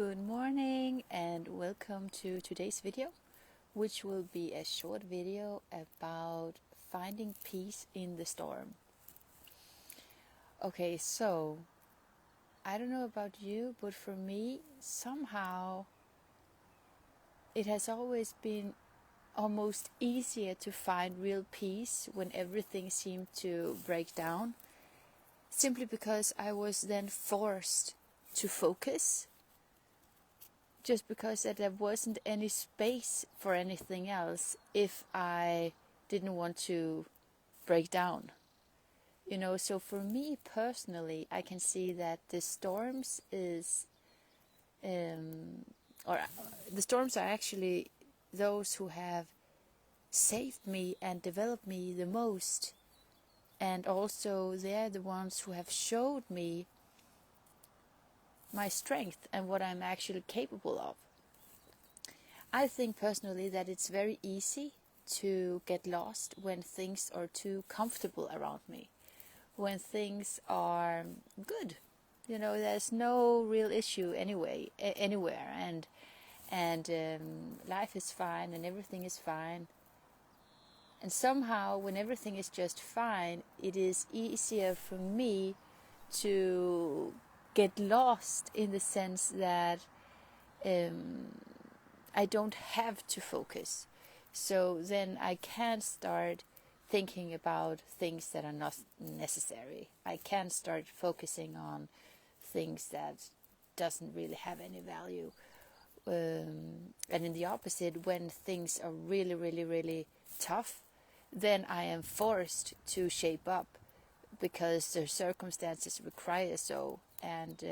Good morning and welcome to today's video, which will be a short video about finding peace in the storm. Okay, so I don't know about you, but for me, somehow it has always been almost easier to find real peace when everything seemed to break down, simply because I was then forced to focus. Just because that there wasn't any space for anything else if I didn't want to break down. So for me personally, I can see that the storms the storms are actually those who have saved me and developed me the most. And also they're the ones who have showed me my strength and what I'm actually capable of. I think personally that it's very easy to get lost when things are too comfortable around me, when things are good. There's no real issue anywhere, and life is fine and everything is fine. And somehow, when everything is just fine, it is easier for me to get lost in the sense that I don't have to focus. So then I can start thinking about things that are not necessary. I can start focusing on things that doesn't really have any value. And in the opposite, when things are really, really, really tough, then I am forced to shape up because the circumstances require so. And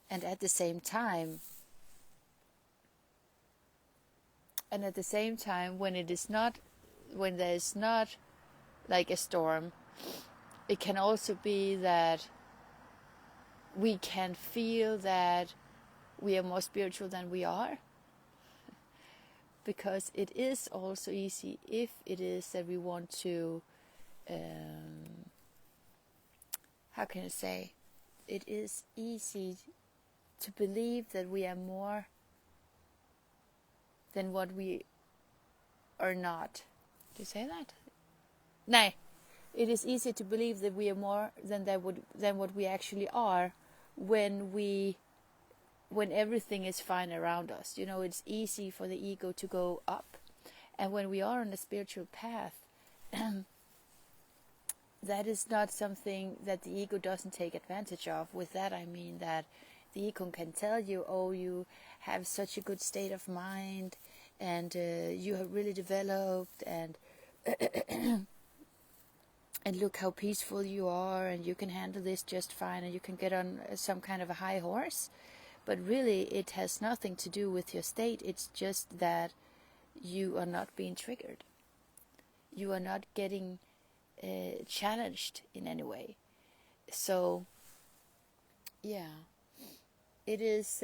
and at the same time, when there is not like a storm, it can also be that we can feel that we are more spiritual than we are, because it is also easy if it is that we want to how can I say, it is easy to believe that we are more than what we are not. Do you say that? No. It is easy to believe that we are more than what we actually are when everything is fine around us. It's easy for the ego to go up. And when we are on a spiritual path, that is not something that the ego doesn't take advantage of. With that I mean that the ego can tell you, oh, you have such a good state of mind, and you have really developed, and and look how peaceful you are, and you can handle this just fine, and you can get on some kind of a high horse. But really it has nothing to do with your state. It's just that you are not being triggered. You are not getting challenged in any way. So yeah, it is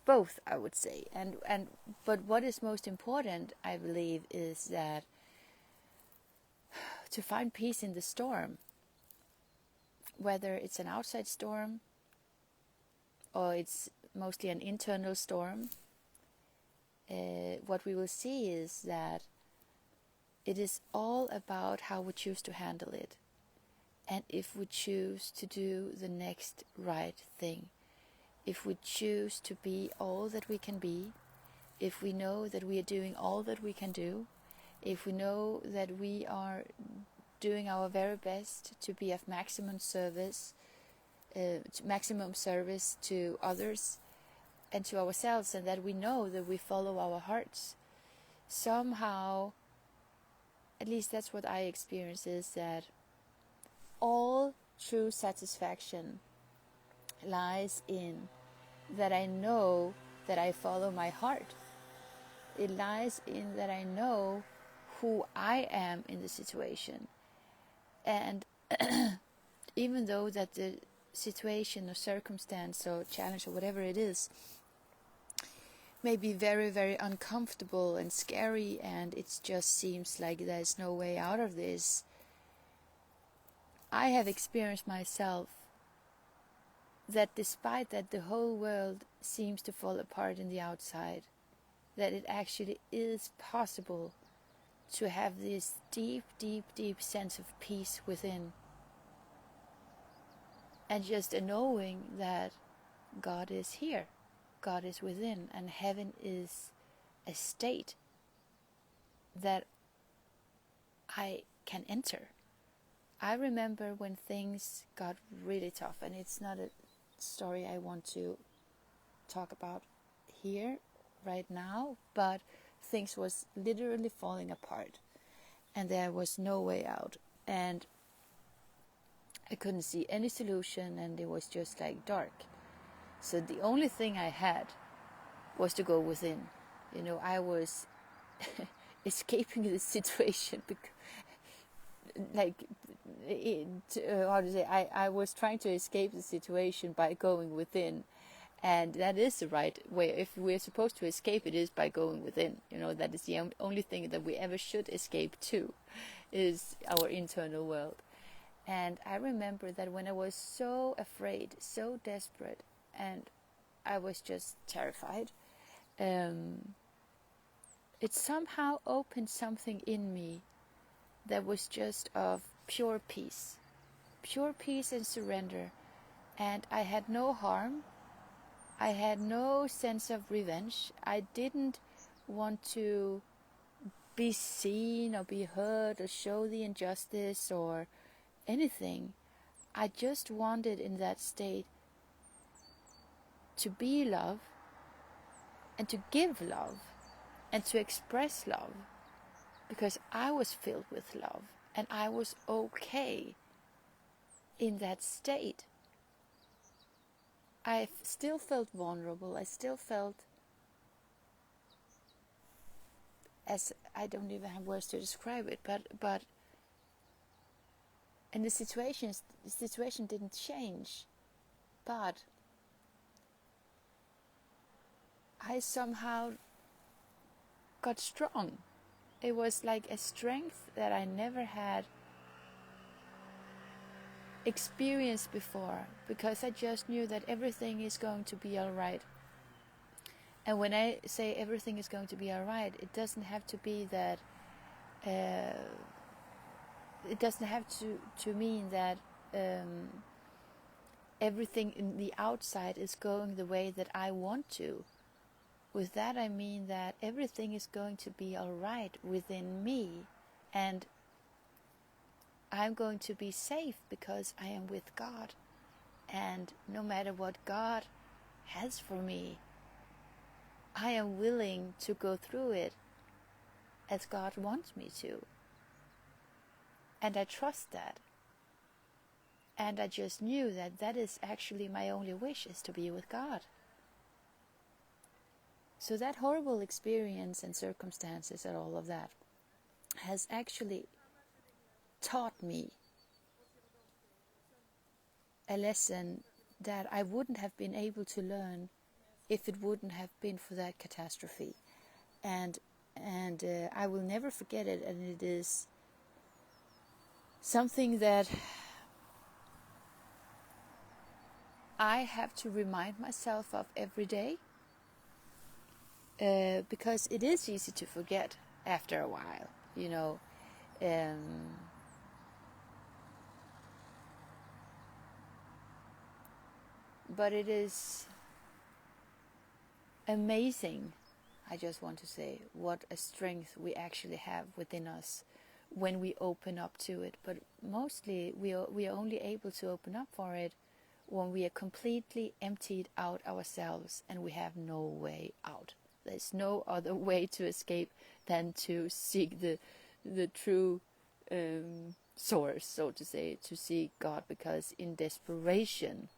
both, I would say. But what is most important, I believe, is that to find peace in the storm, whether it's an outside storm or it's mostly an internal storm, what we will see is that it is all about how we choose to handle it, and if we choose to do the next right thing, if we choose to be all that we can be, if we know that we are doing all that we can do, if we know that we are doing our very best to be of maximum service to others and to ourselves, and that we know that we follow our hearts, somehow, at least that's what I experience, is that all true satisfaction lies in that I know that I follow my heart. It lies in that I know who I am in the situation. And even though that the situation or circumstance or challenge or whatever it is may be very, very uncomfortable and scary, and it just seems like there's no way out of this, I have experienced myself that despite that the whole world seems to fall apart in the outside, that it actually is possible to have this deep, deep, deep sense of peace within, and just a knowing that God is here, God is within, and heaven is a state that I can enter. I remember when things got really tough, and it's not a story I want to talk about here right now, but things was literally falling apart and there was no way out, and I couldn't see any solution, and it was just like dark. So the only thing I had was to go within. I was escaping the situation because, how to say, I was trying to escape the situation by going within, and that is the right way. If we're supposed to escape, it is by going within. That is the only thing that we ever should escape to, is our internal world. And I remember that when I was so afraid, so desperate, and I was just terrified, it somehow opened something in me that was just of pure peace and surrender. And I had no harm. I had no sense of revenge. I didn't want to be seen or be heard or show the injustice or anything. I just wanted in that state to be love and to give love and to express love, because I was filled with love and I was okay in that state. I still felt vulnerable. I still felt, as I don't even have words to describe it, but and the situation didn't change, but I somehow got strong. It was like a strength that I never had experienced before, because I just knew that everything is going to be all right. And when I say everything is going to be all right, it doesn't have to be that it doesn't have to mean that everything in the outside is going the way that I want to. With that I mean that everything is going to be all right within me, and I'm going to be safe because I am with God. And no matter what God has for me, I am willing to go through it as God wants me to. And I trust that. And I just knew that that is actually my only wish, is to be with God. So that horrible experience and circumstances and all of that has actually taught me a lesson that I wouldn't have been able to learn if it wouldn't have been for that catastrophe. And I will never forget it, and it is something that I have to remind myself of every day, because it is easy to forget after a while, but it is amazing, I just want to say, what a strength we actually have within us when we open up to it. But mostly we are only able to open up for it when we are completely emptied out ourselves and we have no way out. There's no other way to escape than to seek the true source, so to say, to seek God, because in desperation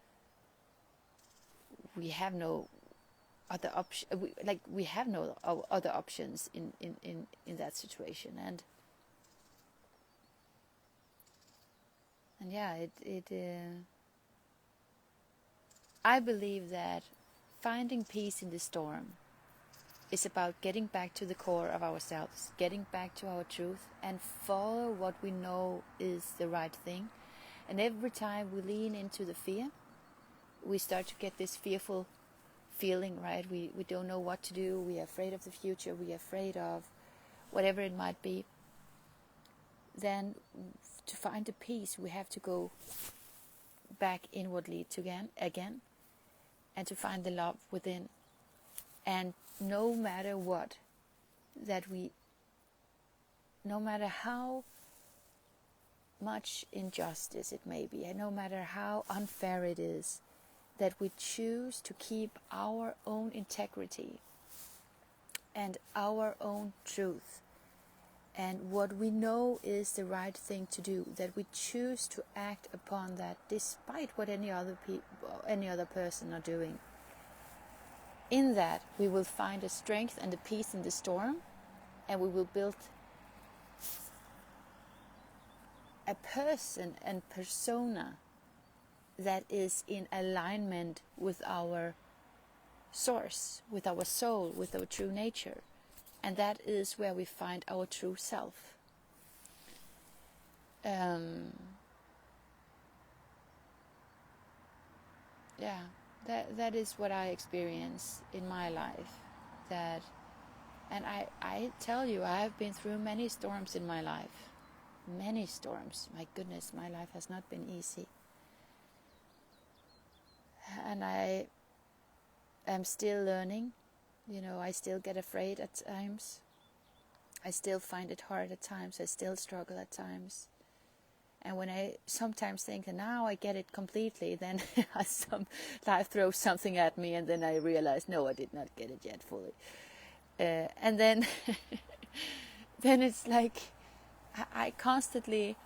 we have no other option. We have no other options in that situation, and yeah, I believe that finding peace in the storm is about getting back to the core of ourselves, getting back to our truth, and follow what we know is the right thing. And every time we lean into the fear, we start to get this fearful feeling, right? We don't know what to do. We are afraid of the future. We are afraid of whatever it might be. Then to find the peace, we have to go back inwardly again, and to find the love within. And no matter what, no matter how much injustice it may be, and no matter how unfair it is, that we choose to keep our own integrity and our own truth and what we know is the right thing to do, that we choose to act upon that despite what any other person are doing. In that, we will find a strength and a peace in the storm, and we will build a person and persona that is in alignment with our source, with our soul, with our true nature. And that is where we find our true self. That is what I experience in my life. And I tell you, I have been through many storms in my life. Many storms. My goodness, my life has not been easy. And I am still learning. I still get afraid at times. I still find it hard at times. I still struggle at times. And when I sometimes think, now I get it completely, then life throws something at me, and then I realize, no, I did not get it yet fully. And then, then it's like I constantly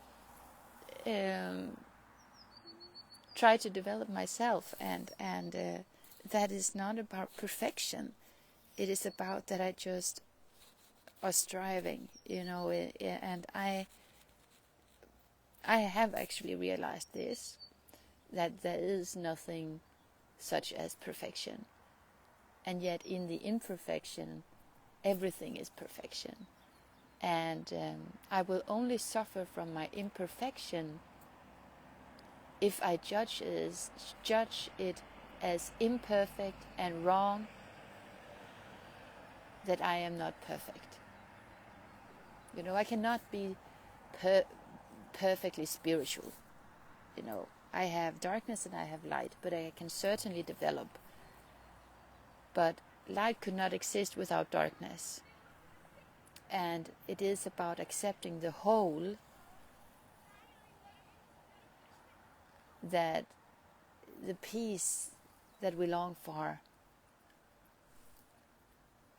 try to develop myself, and that is not about perfection. It is about that I just are striving, and I have actually realized this, that there is nothing such as perfection. And yet in the imperfection, everything is perfection. And I will only suffer from my imperfection if I judge it as imperfect and wrong, that I am not perfect. I cannot be perfectly spiritual. I have darkness and I have light, but I can certainly develop. But light could not exist without darkness. And it is about accepting the whole, that the peace that we long for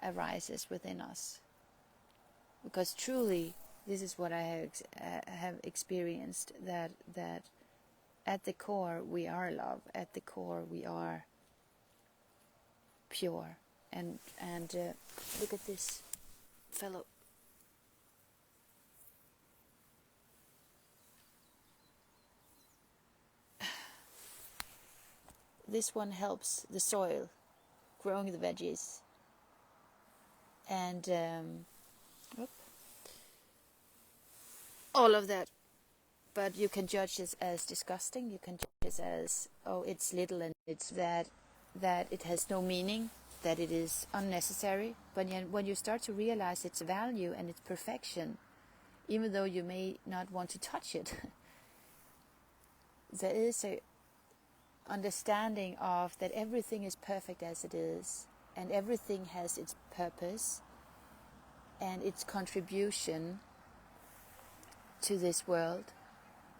arises within us. Because truly, this is what I have experienced, that at the core we are love, at the core we are pure. And look at this fellow. This one helps the soil, growing the veggies. And all of that. But you can judge this as disgusting. You can judge this as, oh, it's little, and it's that it has no meaning, that it is unnecessary. But when you start to realize its value and its perfection, even though you may not want to touch it, there is a understanding of that everything is perfect as it is, and everything has its purpose and its contribution to this world.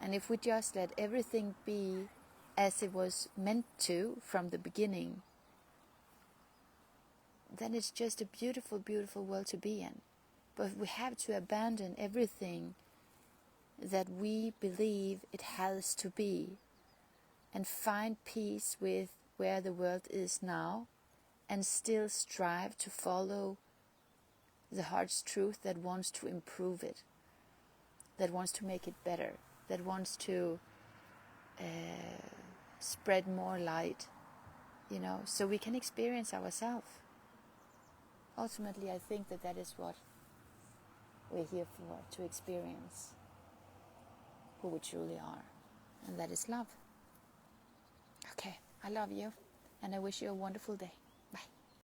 And if we just let everything be as it was meant to from the beginning, then it's just a beautiful, beautiful world to be in. But we have to abandon everything that we believe it has to be, and find peace with where the world is now, and still strive to follow the heart's truth that wants to improve it, that wants to make it better, that wants to spread more light, so we can experience ourselves. Ultimately, I think that is what we're here for, to experience who we truly are, and that is love. Okay, I love you, and I wish you a wonderful day.